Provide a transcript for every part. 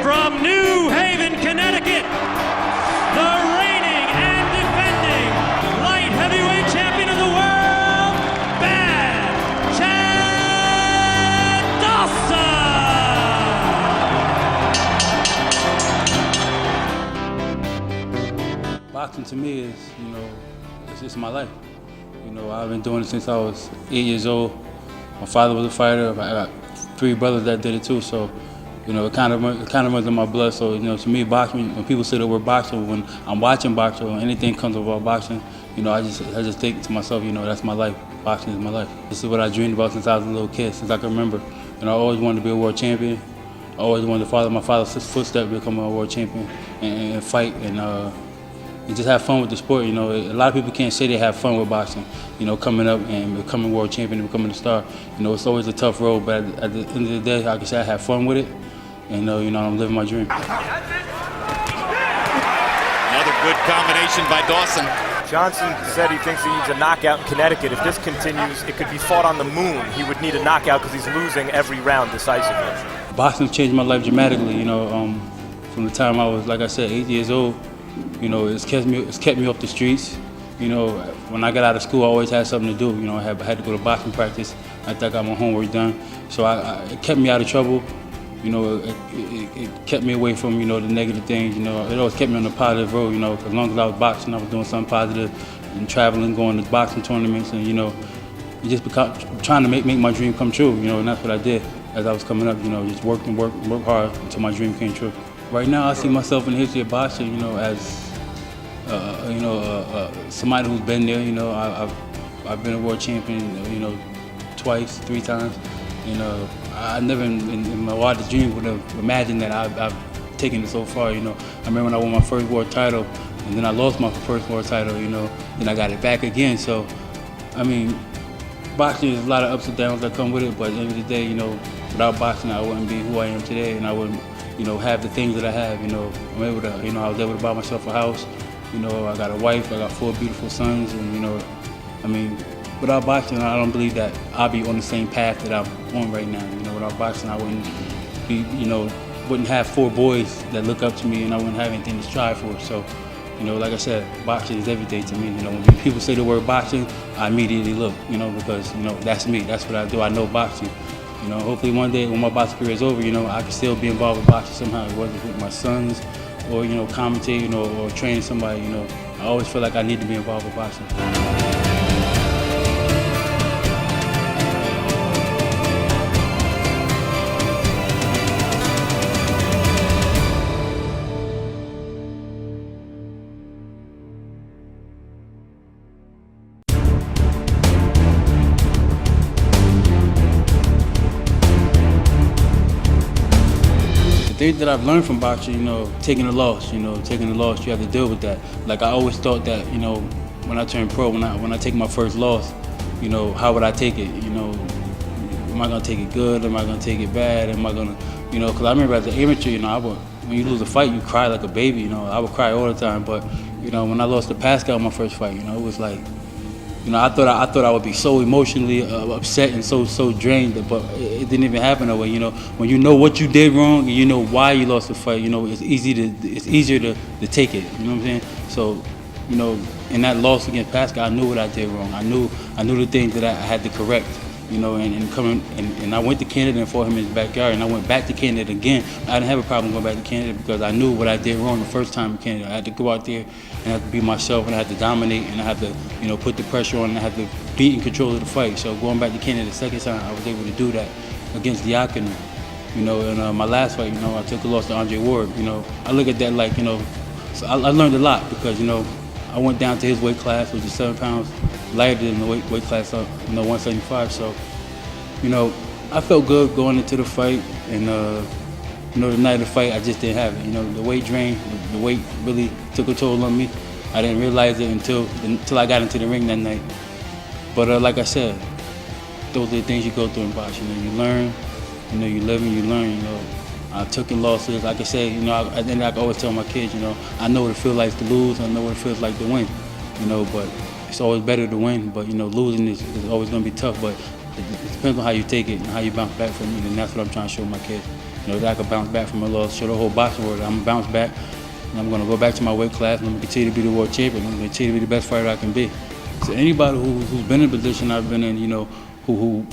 From New Haven, Connecticut, the reigning and defending light heavyweight champion of the world, Bad Chad Dawson! Boxing to me is, it's my life. I've been doing it since I was 8 years old. My father was a fighter. I got 3 brothers that did it too, so it kind of runs in my blood. So to me, boxing. When people say the word boxing, when I'm watching boxing or anything comes about boxing, I just think to myself, that's my life. Boxing is my life. This is what I dreamed about since I was a little kid, since I can remember. I always wanted to be a world champion. I always wanted to follow my father's footsteps, become a world champion, and fight and just have fun with the sport. A lot of people can't say they have fun with boxing. Coming up and becoming world champion and becoming a star. It's always a tough road, but at the end of the day, I can say I have fun with it, and I'm living my dream. Another good combination by Dawson. Johnson said he thinks he needs a knockout in Connecticut. If this continues, it could be fought on the moon. He would need a knockout because he's losing every round decisively. Boxing changed my life dramatically. From the time I was, like I said, 8 years old. It's kept me off the streets. When I got out of school, I always had something to do. I had to go to boxing practice after I got my homework done. So it kept me out of trouble. It kept me away from, the negative things. It always kept me on the positive road. As long as I was boxing, I was doing something positive and traveling, going to boxing tournaments, and just trying to make my dream come true. And that's what I did as I was coming up. Just work hard until my dream came true. Right now, I see myself in the history of boxing, as somebody who's been there. I've been a world champion, twice, 3 times. I never in my wildest dreams would have imagined that I've taken it so far. I remember when I won my first world title, and then I lost my first world title. Then I got it back again. So, boxing is a lot of ups and downs that come with it. But at the end of the day, without boxing, I wouldn't be who I am today, and I wouldn't, have the things that I have. I'm able to, I was able to buy myself a house. I got a wife. I got 4 beautiful sons, and without boxing, I don't believe that I'll be on the same path that I'm on right now. Without boxing, I wouldn't be, wouldn't have 4 boys that look up to me, and I wouldn't have anything to strive for. So, like I said, boxing is everything to me. When people say the word boxing, I immediately look, because, that's me. That's what I do. I know boxing. Hopefully one day when my boxing career is over, I can still be involved with boxing somehow, whether it's with my sons or, commentating or training somebody. I always feel like I need to be involved with boxing. The thing that I've learned from boxing, taking a loss, you have to deal with that. Like I always thought that, when I turned pro, when I take my first loss, how would I take it? Am I gonna take it good? Am I gonna take it bad? Am I gonna, because I remember as an amateur, when you lose a fight, you cry like a baby. I would cry all the time. But, when I lost to Pascal in my first fight, it was like, I thought I would be so emotionally upset and so drained, but it didn't even happen that way. When you know what you did wrong and you know why you lost the fight, it's easier to take it. You know what I'm saying? So, in that loss against Pascal, I knew what I did wrong. I knew the things that I had to correct. And I went to Canada and fought him in his backyard, and I went back to Canada again. I didn't have a problem going back to Canada because I knew what I did wrong the first time in Canada. I had to go out there and I had to be myself, and I had to dominate, and I had to, put the pressure on, and I had to be in control of the fight. So going back to Canada the second time, I was able to do that against Dawson. In my last fight, I took a loss to Andre Ward. I look at that like, so I learned a lot because, I went down to his weight class, which is 7 pounds lighter than the weight class up, 175. So, I felt good going into the fight, and the night of the fight, I just didn't have it. The weight drain, the weight really took a toll on me. I didn't realize it until I got into the ring that night. But like I said, those are the things you go through in boxing. You learn, you live and you learn. I took in losses. Like I said, I can always tell my kids, I know what it feels like to lose. I know what it feels like to win. But it's always better to win. But losing is always going to be tough. But it depends on how you take it and how you bounce back from it. And that's what I'm trying to show my kids. You know, that I could bounce back from a loss, show the whole boxing world that I'm gonna bounce back, and I'm gonna go back to my weight class, and I'm gonna continue to be the world champion. I'm gonna continue to be the best fighter I can be. So anybody who's been in the position I've been in, you know, who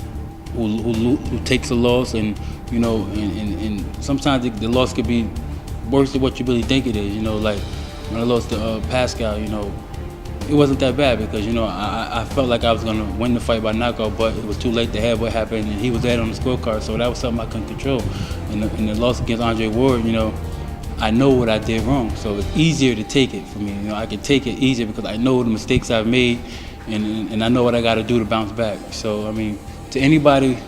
takes a loss, and you know, and sometimes the loss could be worse than what you really think it is. You know, like when I lost to Pascal, you know, it wasn't that bad because, you know, I felt like I was gonna win the fight by knockout, but it was too late to have what happened, and he was dead on the scorecard, so that was something I couldn't control. And the loss against Andre Ward, you know, I know what I did wrong, so it's easier to take it for me. You know, I can take it easier because I know the mistakes I've made, and I know what I got to do to bounce back. So I mean, to anybody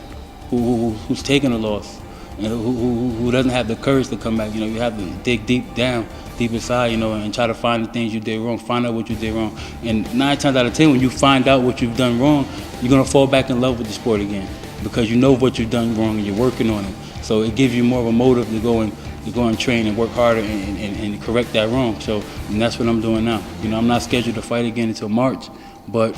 who's taking a loss and who doesn't have the courage to come back, you know, you have to dig deep down, deep inside, you know, and try to find the things you did wrong, find out what you did wrong. And 9 times out of 10, when you find out what you've done wrong, you're gonna fall back in love with the sport again because you know what you've done wrong and you're working on it. So it gives you more of a motive to go and train and work harder and correct that wrong. So, and that's what I'm doing now. You know, I'm not scheduled to fight again until March, but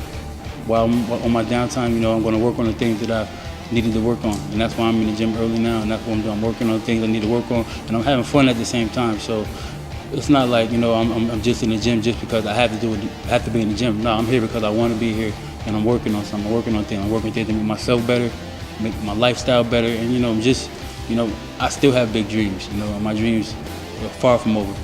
while I'm on my downtime, you know, I'm gonna work on the things that I needed to work on, and that's why I'm in the gym early now, and that's what I'm doing. I'm working on things I need to work on, and I'm having fun at the same time. So it's not like, you know, I'm just in the gym just because I have to be in the gym. No, I'm here because I want to be here, and I'm working on something. I'm working on things. I'm working things to make myself better, make my lifestyle better, and you know, I still have big dreams. You know, my dreams are far from over.